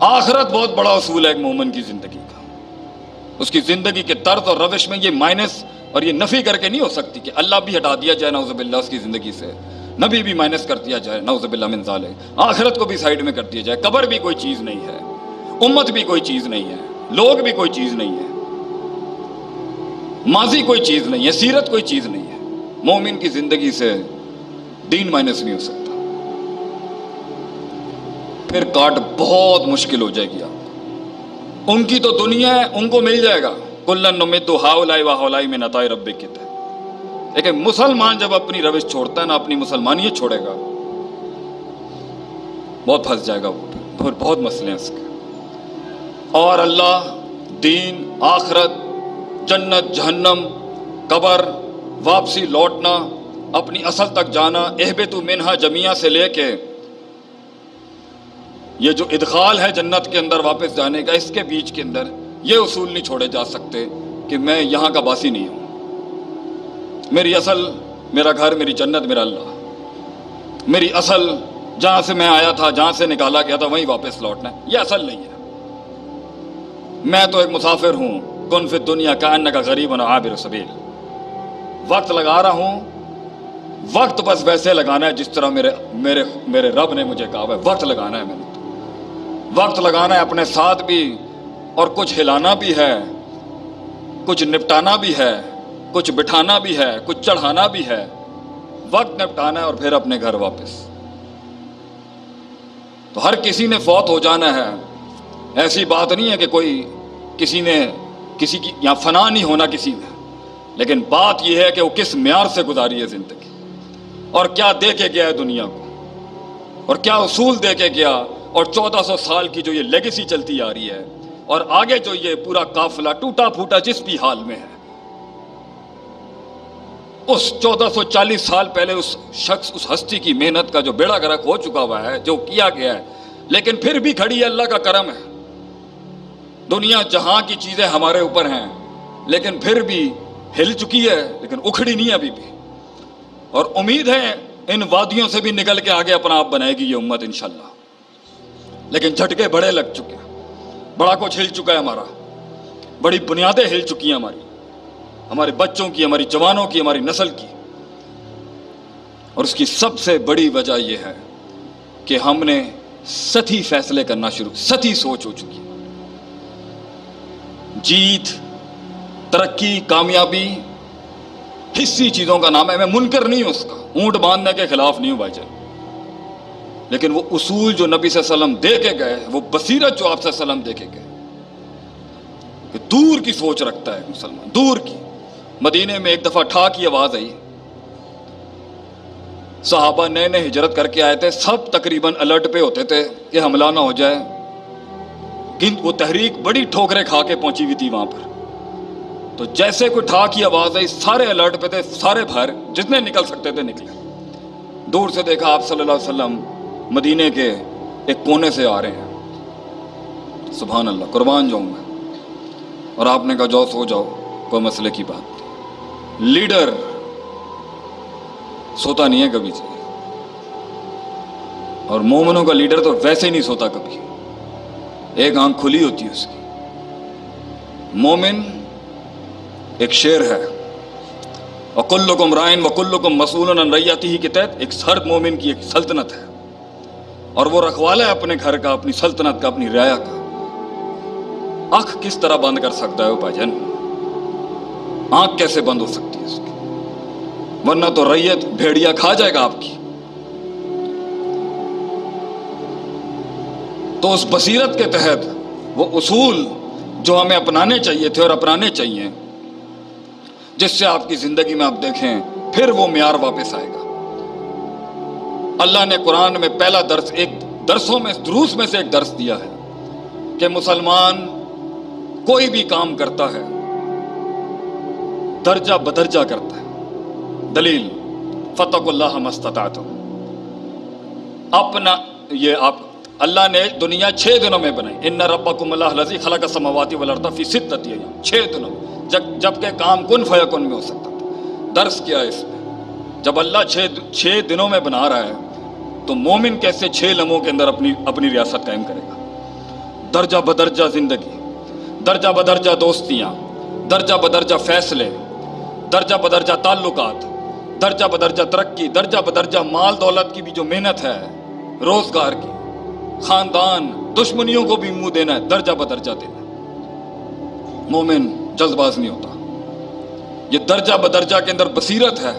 آخرت بہت بڑا اصول ہے ایک مومن کی زندگی کا. اس کی زندگی کے طرز اور روش میں یہ مائنس اور یہ نفی کر کے نہیں ہو سکتی کہ اللہ بھی ہٹا دیا جائے نعوذ باللہ اس کی زندگی سے, نبی بھی مائنس کر دیا جائے نعوذ باللہ من ذالک, آخرت کو بھی سائیڈ میں کر دیا جائے. قبر بھی کوئی چیز نہیں ہے, امت بھی کوئی چیز نہیں ہے, لوگ بھی کوئی چیز نہیں ہے, ماضی کوئی چیز نہیں ہے, سیرت کوئی چیز نہیں ہے. مومن کی زندگی سے دین مائنس نہیں ہو سکتا. پھر کاٹ بہت مشکل ہو جائے گی آپ. ان کی تو دنیا ہے, ان کو مل جائے گا. کلن نمد ہؤلاء وہؤلاء من عطاء ربک کے تحت. لیکن مسلمان جب اپنی روش چھوڑتا ہے نا, اپنی مسلمانیت چھوڑے گا, بہت پھنس جائے گا وہ, پھر بہت مسئلے ہیں اس کے. اور اللہ, دین, آخرت, جنت, جہنم, قبر, واپسی لوٹنا, اپنی اصل تک جانا, اہبطوا منہا جمیعا سے لے کے یہ جو ادخال ہے جنت کے اندر واپس جانے کا, اس کے بیچ کے اندر یہ اصول نہیں چھوڑے جا سکتے کہ میں یہاں کا باسی نہیں ہوں, میری اصل, میرا گھر, میری جنت, میرا اللہ. میری اصل جہاں سے میں آیا تھا, جہاں سے نکالا گیا تھا, وہیں واپس لوٹنا ہے, یہ اصل نہیں ہے. میں تو ایک مسافر ہوں. کن فی الدنیا کأنک غریب عابر سبیل. وقت لگا رہا ہوں, وقت بس ویسے لگانا ہے جس طرح میرے رب نے مجھے کہا ہے. وقت لگانا ہے, میں نے وقت لگانا ہے اپنے ساتھ بھی, اور کچھ ہلانا بھی ہے, کچھ نپٹانا بھی ہے, کچھ بٹھانا بھی ہے, کچھ چڑھانا بھی ہے. وقت نپٹانا ہے اور پھر اپنے گھر واپس. تو ہر کسی نے فوت ہو جانا ہے, ایسی بات نہیں ہے کہ کسی کی یہاں فنا نہیں ہونا کسی نے. لیکن بات یہ ہے کہ وہ کس معیار سے گزاری ہے زندگی, اور کیا دے کے گیا ہے دنیا کو, اور کیا اصول دے کے گیا. اور 1400 سال کی جو یہ لیگیسی چلتی آ رہی ہے, اور آگے جو یہ پورا قافلہ ٹوٹا پھوٹا جس بھی حال میں ہے, اس 1440 سال پہلے اس شخص, اس ہستی کی محنت کا جو بیڑا غرق ہو چکا ہوا ہے, جو کیا گیا ہے, لیکن پھر بھی کھڑی ہے. اللہ کا کرم ہے. دنیا جہاں کی چیزیں ہمارے اوپر ہیں, لیکن پھر بھی ہل چکی ہے, لیکن اکھڑی نہیں ابھی بھی. اور امید ہے ان وادیوں سے بھی نکل کے آگے اپنا آپ بنائے گی یہ امت انشاءاللہ. لیکن جھٹکے بڑے لگ چکے ہیں, بڑا کچھ ہل چکا ہے ہمارا, بڑی بنیادیں ہل چکی ہیں ہمارے بچوں کی, ہماری جوانوں کی, ہماری نسل کی. اور اس کی سب سے بڑی وجہ یہ ہے کہ ہم نے سطحی فیصلے کرنا سطحی سوچ ہو چکی ہے. جیت, ترقی, کامیابی حصی چیزوں کا نام ہے. میں منکر نہیں ہوں اس کا, اونٹ باندھنے کے خلاف نہیں ہوں بھائی جان, لیکن وہ اصول جو نبی صلی اللہ علیہ وسلم دے کے گئے, وہ بصیرت جو آپ صلی اللہ علیہ وسلم دے کے گئے, کہ دور کی سوچ رکھتا ہے مسلمان, دور کی. مدینے میں ایک دفعہ ٹھا کی آواز آئی, صحابہ نئے نئے ہجرت کر کے آئے تھے, سب تقریباً الرٹ پہ ہوتے تھے کہ حملہ نہ ہو جائے. وہ تحریک بڑی ٹھوکریں کھا کے پہنچی ہوئی تھی وہاں پر. تو جیسے کوئی ٹھا کی آواز آئی, سارے الرٹ پہ تھے, سارے باہر, جتنے نکل سکتے تھے نکلے. دور سے دیکھا آپ صلی اللہ علیہ وسلم مدینے کے ایک کونے سے آ رہے ہیں. سبحان اللہ, قربان جاؤں میں. اور آپ نے کہا جاؤ سو جاؤ, کوئی مسئلے کی بات نہیں. لیڈر سوتا نہیں ہے کبھی سے, اور مومنوں کا لیڈر تو ویسے ہی نہیں سوتا کبھی, ایک آنکھ کھلی ہوتی ہے اس کی. مومن ایک شیر ہے, وَكُلُّكُمْ رَاعٍ وَكُلُّكُمْ مَسْئُولٌ عَنْ رَعِيَّتِهِ کے تحت ایک ہر مومن کی ایک سلطنت ہے, اور وہ رکھوالا ہے اپنے گھر کا, اپنی سلطنت کا, اپنی رعایا کا. آنکھ کس طرح بند کر سکتا ہے وہ بھائی جان؟ آنکھ کیسے بند ہو سکتی ہے اس کی؟ ورنہ تو رعیت بھیڑیا کھا جائے گا آپ کی. تو اس بصیرت کے تحت وہ اصول جو ہمیں اپنانے چاہیے تھے اور اپنانے چاہیے, جس سے آپ کی زندگی میں آپ دیکھیں پھر وہ معیار واپس آئے گا. اللہ نے قرآن میں پہلا درس, ایک دروس میں سے ایک درس دیا ہے کہ مسلمان کوئی بھی کام کرتا ہے درجہ بدرجہ کرتا ہے. دلیل فاتقوا اللہ ما استطعتم. اپنا یہ آپ, اللہ نے دنیا 6 دنوں میں بنائی. ان ربکم اللہ الذی خلق السماوات والارض فی 6 ایام, 6 دنوں میں, جبکہ کام کن فیکن میں ہو سکتا تھا. درس کیا ہے اس میں؟ جب اللہ 6 دنوں میں بنا رہا ہے, تو مومن کیسے 6 لمحوں کے اندر اپنی ریاست قائم کرے گا؟ درجہ بدرجہ زندگی، درجہ بدرجہ دوستیاں، درجہ بدرجہ فیصلے، درجہ بدرجہ تعلقات، درجہ بدرجہ ترقی، درجہ بدرجہ مال دولت کی بھی جو محنت ہے، روزگار کی، خاندان، دشمنیوں کو بھی منہ دینا ہے، درجہ بدرجہ دینا ہے۔ مومن جلد باز نہیں ہوتا، یہ درجہ بدرجہ کے اندر بصیرت ہے،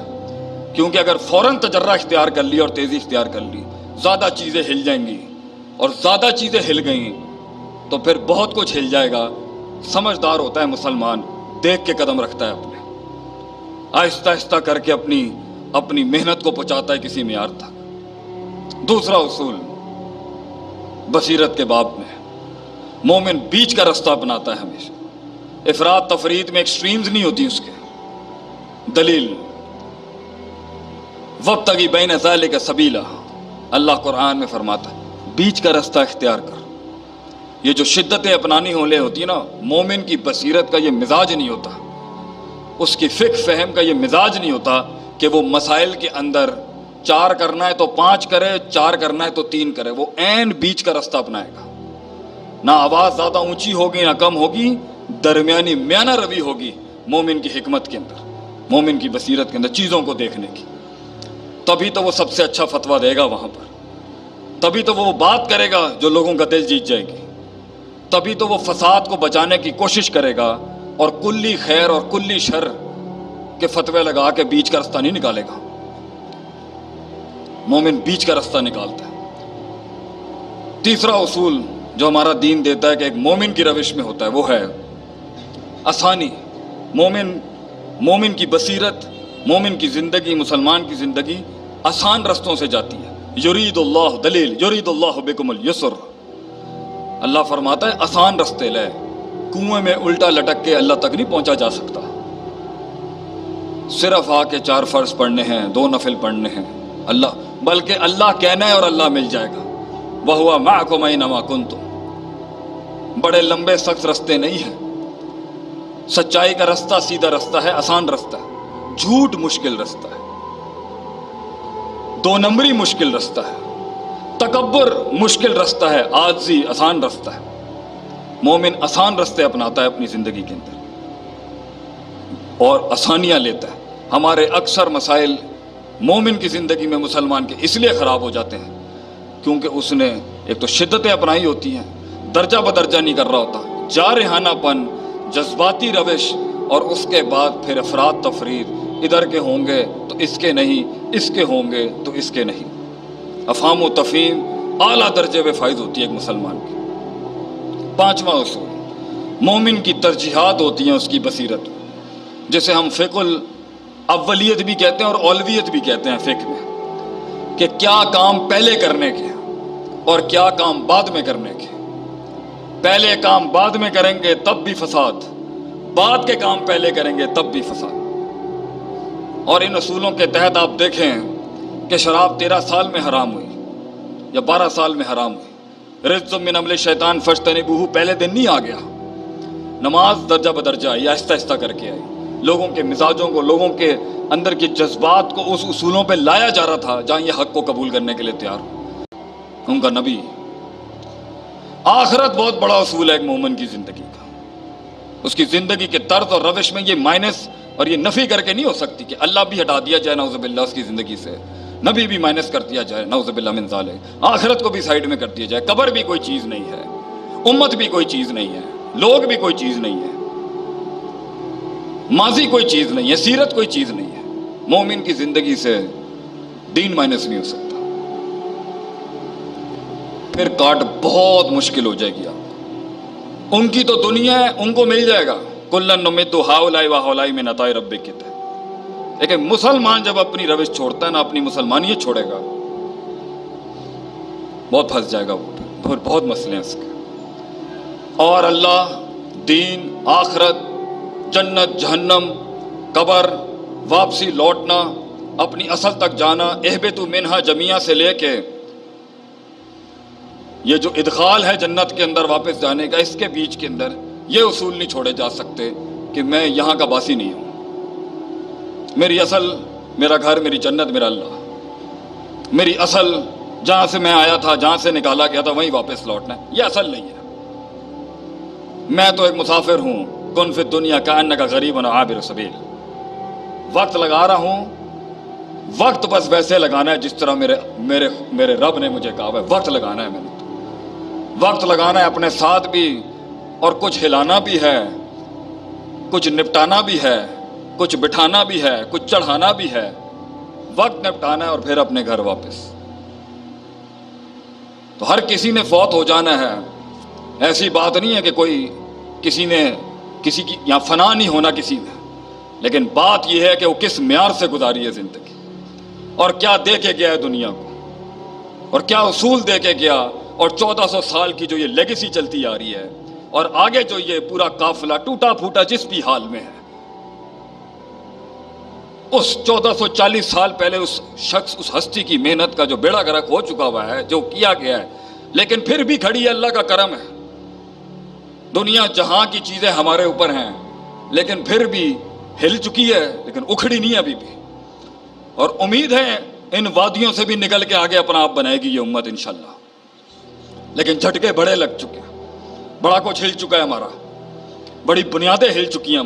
کیونکہ اگر فوراً تجرہ اختیار کر لی اور تیزی اختیار کر لی، زیادہ چیزیں ہل جائیں گی، اور زیادہ چیزیں ہل گئیں تو پھر بہت کچھ ہل جائے گا۔ سمجھدار ہوتا ہے مسلمان، دیکھ کے قدم رکھتا ہے، اپنے آہستہ آہستہ کر کے اپنی محنت کو پہنچاتا ہے کسی معیار تک۔ دوسرا اصول بصیرت کے باب میں، مومن بیچ کا رستہ اپناتا ہے ہمیشہ، افراد تفرید میں ایکسٹریمز نہیں ہوتی اس کے۔ دلیل وابتغی بین ذالک سبیلا، اللہ قرآن میں فرماتا ہے بیچ کا رستہ اختیار کر۔ یہ جو شدتیں اپنانی ہوتی ہیں نا، مومن کی بصیرت کا یہ مزاج نہیں ہوتا، اس کی فقہ فہم کا یہ مزاج نہیں ہوتا کہ وہ مسائل کے اندر 4 کرنا ہے تو 5 کرے، 4 کرنا ہے تو 3 کرے، وہ عین بیچ کا رستہ اپنائے گا۔ نہ آواز زیادہ اونچی ہوگی نہ کم ہوگی، درمیانی میانہ روی ہوگی مومن کی حکمت کے اندر، مومن کی بصیرت کے اندر چیزوں کو دیکھنے کی۔ تبھی تو وہ سب سے اچھا فتویٰ دے گا وہاں پر، تبھی تو وہ بات کرے گا جو لوگوں کا دل جیت جائے گی، تبھی تو وہ فساد کو بچانے کی کوشش کرے گا، اور کلی خیر اور کلی شر کے فتوے لگا کے بیچ کا رستہ نہیں نکالے گا۔ مومن بیچ کا رستہ نکالتا ہے۔ تیسرا اصول جو ہمارا دین دیتا ہے کہ ایک مومن کی روش میں ہوتا ہے، وہ ہے آسانی۔ مومن کی بصیرت، مومن کی زندگی، مسلمان کی زندگی آسان رستوں سے جاتی ہے۔ یرید اللہ، دلیل یرید اللہ بکم اليسر، اللہ فرماتا ہے آسان رستے لے، کنویں میں الٹا لٹک کے اللہ تک نہیں پہنچا جا سکتا۔ صرف آ کے 4 فرض پڑھنے ہیں، 2 نفل پڑھنے ہیں، بلکہ اللہ کہنا ہے اور اللہ مل جائے گا۔ وَهُوَ مَعَكُمْ أَيْنَمَا كُنتُمْ، بڑے لمبے سخت رستے نہیں ہیں۔ سچائی کا رستہ سیدھا رستہ ہے، آسان رستہ ہے۔ جھوٹ مشکل رستہ ہے، 2 نمبری مشکل رستہ ہے، تکبر مشکل رستہ ہے، عاجزی آسان رستہ ہے۔ مومن آسان رستے اپناتا ہے اپنی زندگی کے اندر اور آسانیاں لیتا ہے۔ ہمارے اکثر مسائل مومن کی زندگی میں مسلمان کے اس لیے خراب ہو جاتے ہیں کیونکہ اس نے ایک تو شدتیں اپنائی ہوتی ہیں، درجہ بدرجہ نہیں کر رہا ہوتا، جارحانہ پن، جذباتی روش، اور اس کے بعد پھر افراد تفرید، ادھر کے ہوں گے تو اس کے نہیں، اس کے ہوں گے تو اس کے نہیں۔ افہام و تفہیم اعلیٰ درجے میں فائز ہوتی ہے ایک مسلمان کی۔ 5واں اصول، مومن کی ترجیحات ہوتی ہیں اس کی بصیرت، جسے ہم فقہ الاولیت بھی کہتے ہیں اور اولویت بھی کہتے ہیں فقہ میں، کہ کیا کام پہلے کرنے کے اور کیا کام بعد میں کرنے کے۔ پہلے کام بعد میں کریں گے تب بھی فساد، بعد کے کام پہلے کریں گے تب بھی فساد۔ اور ان اصولوں کے تحت آپ دیکھیں کہ شراب 13 سال میں حرام ہوئی یا 12 سال میں حرام ہوئی، رجز من عمل شیطان فاجتنبوہ پہلے دن نہیں آ گیا، نماز درجہ بدرجہ آئی، آہستہ آہستہ کر کے آئی، لوگوں کے مزاجوں کو، لوگوں کے اندر کے جذبات کو اس اصولوں پہ لایا جا رہا تھا جہاں یہ حق کو قبول کرنے کے لیے تیار ہو۔ ان کا نبی، آخرت بہت بڑا اصول ہے ایک مومن کی زندگی کا، اس کی زندگی کے طرز اور روش میں یہ مائنس اور یہ نفی کر کے نہیں ہو سکتی کہ اللہ بھی ہٹا دیا جائے نعوذ باللہ اس کی زندگی سے، نبی بھی مائنس کر دیا جائے نعوذ باللہ من ذالک، آخرت کو بھی سائیڈ میں کر دیا جائے، قبر بھی کوئی چیز نہیں ہے، امت بھی کوئی چیز نہیں ہے، لوگ بھی کوئی چیز نہیں ہے، ماضی کوئی چیز نہیں ہے، سیرت کوئی چیز نہیں ہے۔ مومن کی زندگی سے دین مائنس نہیں ہو سکتا، پھر کاٹ بہت مشکل ہو جائے گی آپ۔ ان کی تو دنیا ہے، ان کو مل جائے گا، کلن نمد ہؤلاء وہؤلاء من عطاء ربک کے تحت۔ لیکن مسلمان جب اپنی روش چھوڑتا ہے نا، اپنی مسلمانیت چھوڑے گا، بہت پھنس جائے گا، وہ بہت مسئلے ہیں اس کے۔ اور اللہ، دین، آخرت، جنت، جہنم، قبر، واپسی لوٹنا، اپنی اصل تک جانا، اہبطوا منہا جمیعا سے لے کے یہ جو ادخال ہے جنت کے اندر واپس جانے کا، اس کے بیچ کے اندر یہ اصول نہیں چھوڑے جا سکتے کہ میں یہاں کا باسی نہیں ہوں، میری اصل، میرا گھر، میری جنت، میرا اللہ، میری اصل جہاں سے میں آیا تھا، جہاں سے نکالا گیا تھا وہیں واپس لوٹنا ہے، یہ اصل نہیں ہے۔ میں تو ایک مسافر ہوں، کن فی دنیا کا انکا غریب و عابر سبیل. وقت لگا رہا ہوں، وقت بس ویسے لگانا ہے جس طرح میرے رب نے مجھے کہا ہے. وقت لگانا ہے، میں نے وقت لگانا ہے اپنے ساتھ بھی، اور کچھ ہلانا بھی ہے، کچھ نپٹانا بھی ہے، کچھ بٹھانا بھی ہے، کچھ چڑھانا بھی ہے. وقت نپٹانا ہے اور پھر اپنے گھر واپس. تو ہر کسی نے فوت ہو جانا ہے. ایسی بات نہیں ہے کہ کسی کی یہاں فنا نہیں ہونا کسی میں، لیکن بات یہ ہے کہ وہ کس معیار سے گزاری ہے زندگی، اور کیا دے کے گیا ہے دنیا کو، اور کیا اصول دے کے گیا. اور 1400 سال کی جو یہ لیگیسی چلتی آ رہی ہے، اور آگے جو یہ پورا قافلہ ٹوٹا پھوٹا جس بھی حال میں ہے، اس 1440 سال پہلے اس شخص، اس ہستی کی محنت کا جو بیڑا گرک ہو چکا ہوا ہے، جو کیا گیا ہے، لیکن پھر بھی کھڑی ہے. اللہ کا کرم ہے. دنیا جہاں کی چیزیں ہمارے اوپر ہیں، لیکن پھر بھی ہل چکی ہے، لیکن اکھڑی نہیں ہے ابھی بھی. اور امید ہے ان وادیوں سے بھی نکل کے آگے اپنا آپ بنائے گی یہ امت انشاءاللہ. لیکن جھٹکے بڑے لگ چکے ہیں، بڑا کچھ ہل چکا ہے ہمارا، بڑی بنیادیں ہل چکی ہیں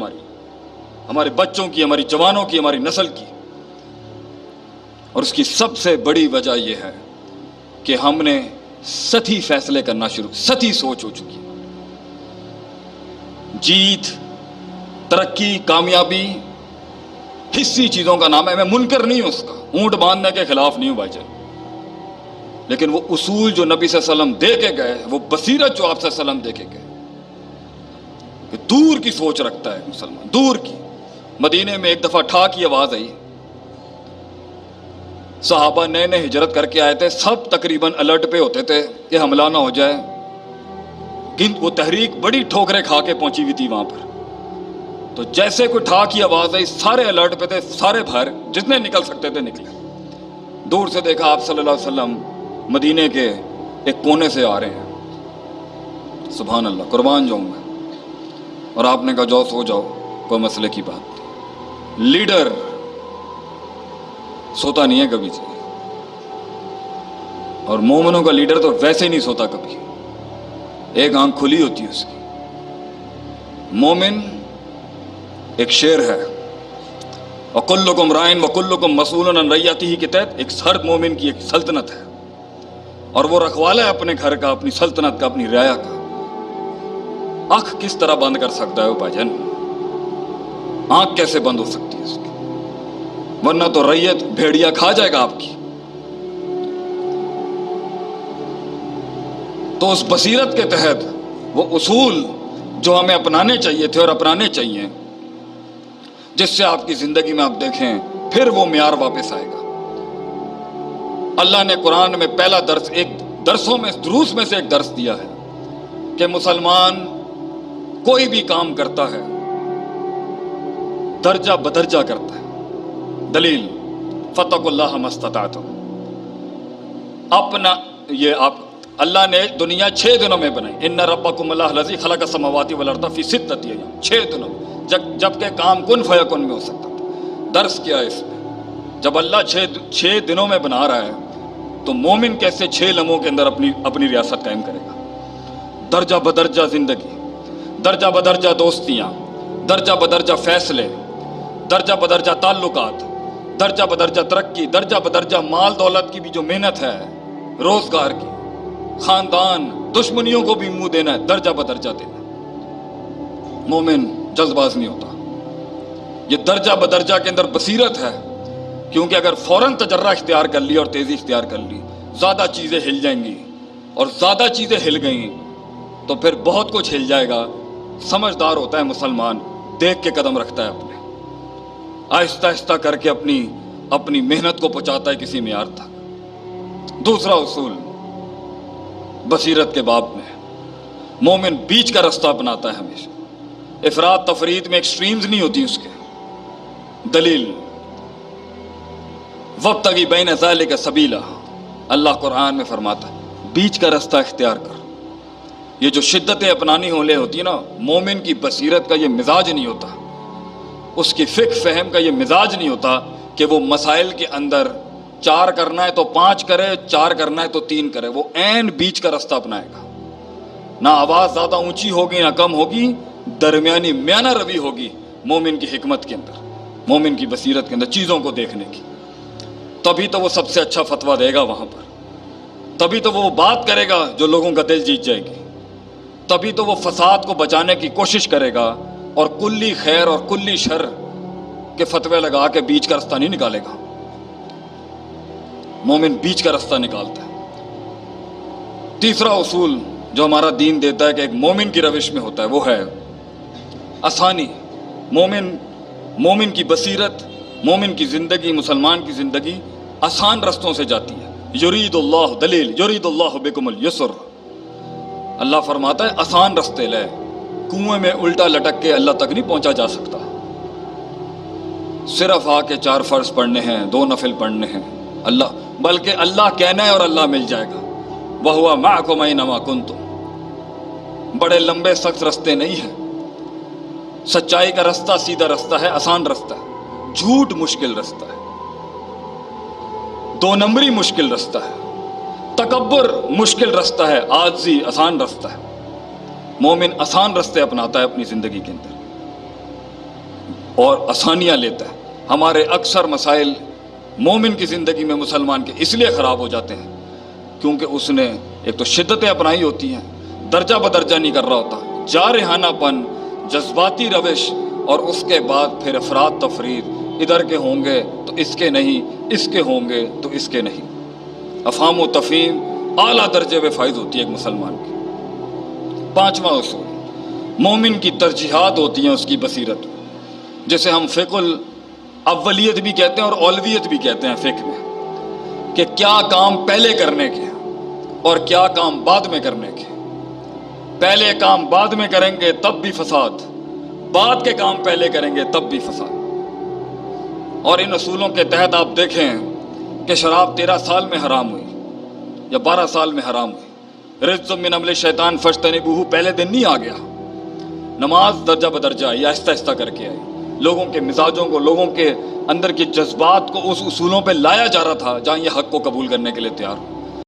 ہمارے بچوں کی، ہماری جوانوں کی، ہماری نسل کی. اور اس کی سب سے بڑی وجہ یہ ہے کہ ہم نے سطحی فیصلے کرنا شروع، سطحی سوچ ہو چکی ہے. جیت، ترقی، کامیابی حصی چیزوں کا نام ہے. میں منکر نہیں ہوں اس کا، اونٹ باندھنے کے خلاف نہیں ہوں بھائی جان، لیکن وہ اصول جو نبی صلی اللہ علیہ وسلم دے کے گئے، وہ بصیرت جو آپ صلی اللہ علیہ وسلم دے کے گئے، کہ دور کی سوچ رکھتا ہے مسلمان، دور کی. مدینے میں ایک دفعہ ٹھا کی آواز آئی، صحابہ نئے نئے ہجرت کر کے آئے تھے، سب تقریباً الرٹ پہ ہوتے تھے کہ حملہ نہ ہو جائے. وہ تحریک بڑی ٹھوکریں کھا کے پہنچی ہوئی تھی وہاں پر. تو جیسے کوئی ٹھا کی آواز آئی، سارے الرٹ پہ تھے، سارے باہر جتنے نکل سکتے تھے نکلے. دور سے دیکھا آپ صلی اللہ علیہ وسلم مدینے کے ایک کونے سے آ رہے ہیں. سبحان اللہ، قربان جاؤں میں. اور آپ نے کہا جاؤ سو جاؤ، کوئی مسئلے کی بات نہیں. لیڈر سوتا نہیں ہے کبھی سے، اور مومنوں کا لیڈر تو ویسے نہیں سوتا کبھی، ایک آنکھ کھلی ہوتی ہے اس کی. مومن ایک شیر ہے، وَكُلُّكُمْ رَاعٍ وَكُلُّكُمْ مَسْئُولٌ عَنْ رَعِّيَّتِهِ کے تحت ایک ہر مومن کی ایک سلطنت ہے، اور وہ رکھوالا ہے اپنے گھر کا، اپنی سلطنت کا، اپنی رعایا کا. آنکھ کس طرح بند کر سکتا ہے وہ بھائی جان؟ آنکھ کیسے بند ہو سکتی ہے اس کی؟ ورنہ تو رعیت بھیڑیا کھا جائے گا آپ کی. تو اس بصیرت کے تحت وہ اصول جو ہمیں اپنانے چاہیے تھے اور اپنانے چاہیے، جس سے آپ کی زندگی میں آپ دیکھیں پھر وہ معیار واپس آئے گا. اللہ نے قرآن میں پہلا درس، ایک درسوں میں، دروس میں سے ایک درس دیا ہے کہ مسلمان کوئی بھی کام کرتا ہے درجہ بدرجہ کرتا ہے. دلیل فَاتَّقُوا اللَّهَ مَا اسْتَطَعْتُمْ. اپنا یہ آپ، اللہ نے دنیا 6 دنوں میں بنائی. اِنَّ رَبَّكُمُ اللَّهُ الَّذِي خَلَقَ السَّمَاوَاتِ وَالْأَرْضَ فِي 6 أَيَّامٍ. 6 دنوں میں، جبکہ کام کن فیکن میں ہو سکتا تھا. درس کیا ہے اس میں؟ جب اللہ 6 دنوں میں بنا رہا ہے تو مومن کیسے 6 لمحوں کے اندر اپنی ریاست قائم کرے گا؟ درجہ بدرجہ زندگی، درجہ بدرجہ دوستیاں، درجہ بدرجہ فیصلے، درجہ بدرجہ تعلقات، درجہ بدرجہ ترقی، درجہ بدرجہ مال دولت کی بھی جو محنت ہے، روزگار کی، خاندان، دشمنیوں کو بھی منہ دینا ہے، درجہ بدرجہ دینا. مومن جلد باز نہیں ہوتا. یہ درجہ بدرجہ کے اندر بصیرت ہے، کیونکہ اگر فوراً تجرہ اختیار کر لی اور تیزی اختیار کر لی، زیادہ چیزیں ہل جائیں گی، اور زیادہ چیزیں ہل گئیں تو پھر بہت کچھ ہل جائے گا. سمجھدار ہوتا ہے مسلمان، دیکھ کے قدم رکھتا ہے، اپنے آہستہ آہستہ کر کے اپنی محنت کو پہنچاتا ہے کسی معیار تک. دوسرا اصول بصیرت کے باب میں، مومن بیچ کا رستہ اپناتا ہے ہمیشہ. افراط تفریط میں ایکسٹریمز نہیں ہوتی اس کے. دلیل وَابْتَغِ بَيْنَ ذَلِكَ سَبِيلًا. اللہ قرآن میں فرماتا ہے بیچ کا رستہ اختیار کر. یہ جو شدتیں اپنانی ہوتی ہیں نا، مومن کی بصیرت کا یہ مزاج نہیں ہوتا، اس کی فقہ فہم کا یہ مزاج نہیں ہوتا کہ وہ مسائل کے اندر 4 کرنا ہے تو 5 کرے، 4 کرنا ہے تو 3 کرے. وہ عین بیچ کا رستہ اپنائے گا. نہ آواز زیادہ اونچی ہوگی نہ کم ہوگی، درمیانی میانہ روی ہوگی مومن کی حکمت کے اندر، مومن کی بصیرت کے اندر چیزوں کو دیکھنے کی۔ تبھی تو وہ سب سے اچھا فتویٰ دے گا وہاں پر، تبھی تو وہ بات کرے گا جو لوگوں کا دل جیت جائے گی، تبھی تو وہ فساد کو بچانے کی کوشش کرے گا اور کلی خیر اور کلی شر کے فتوے لگا کے بیچ کا رستہ نہیں نکالے گا۔ مومن بیچ کا رستہ نکالتا ہے۔ تیسرا اصول جو ہمارا دین دیتا ہے کہ ایک مومن کی روش میں ہوتا ہے وہ ہے آسانی۔ مومن کی بصیرت، مومن کی زندگی، مسلمان کی زندگی آسان رستوں سے جاتی ہے۔ یرید اللہ دلیل یرید اللہ بکم الیسر، اللہ فرماتا ہے آسان رستے لے، کنویں میں الٹا لٹک کے اللہ تک نہیں پہنچا جا سکتا۔ صرف آ کے 4 فرض پڑھنے ہیں، 2 نفل پڑھنے ہیں، بلکہ اللہ کہنا ہے اور اللہ مل جائے گا۔ وَهُوَ مَعَكُمْ أَيْنَمَا كُنتُمْ، بڑے لمبے سخت رستے نہیں ہیں۔ سچائی کا رستہ سیدھا رستہ ہے، آسان رستہ ہے۔ جھوٹ مشکل رستہ ہے، 2 نمبری مشکل رستہ ہے، تکبر مشکل رستہ ہے، عاجزی آسان رستہ ہے۔ مومن آسان رستے اپناتا ہے اپنی زندگی کے اندر اور آسانیاں لیتا ہے۔ ہمارے اکثر مسائل مومن کی زندگی میں مسلمان کے اس لیے خراب ہو جاتے ہیں کیونکہ اس نے ایک تو شدتیں اپنائی ہوتی ہیں، درجہ بدرجہ نہیں کر رہا ہوتا، جارحانہ پن، جذباتی روش، اور اس کے بعد پھر افراد تفرید، ادھر کے ہوں گے تو اس کے نہیں، اس کے ہوں گے تو اس کے نہیں۔ افہام و تفہیم اعلیٰ درجے میں فائز ہوتی ہے ایک مسلمان کی۔ 5واں اصول، مومن کی ترجیحات ہوتی ہیں اس کی بصیرت، جسے ہم فقہ الاولیت بھی کہتے ہیں اور اولویت بھی کہتے ہیں فقہ میں، کہ کیا کام پہلے کرنے کے اور کیا کام بعد میں کرنے کے۔ پہلے کام بعد میں کریں گے تب بھی فساد، بعد کے کام پہلے کریں گے تب بھی فساد۔ اور ان اصولوں کے تحت آپ دیکھیں کہ شراب 13 سال میں حرام ہوئی یا 12 سال میں حرام ہوئی، رجز من عمل شیطان فاجتنبوہ پہلے دن نہیں آ گیا، نماز درجہ بدرجہ آئی، آہستہ آہستہ کر کے آئی، لوگوں کے مزاجوں کو، لوگوں کے اندر کے جذبات کو اس اصولوں پہ لایا جا رہا تھا جہاں یہ حق کو قبول کرنے کے لیے تیار ہو۔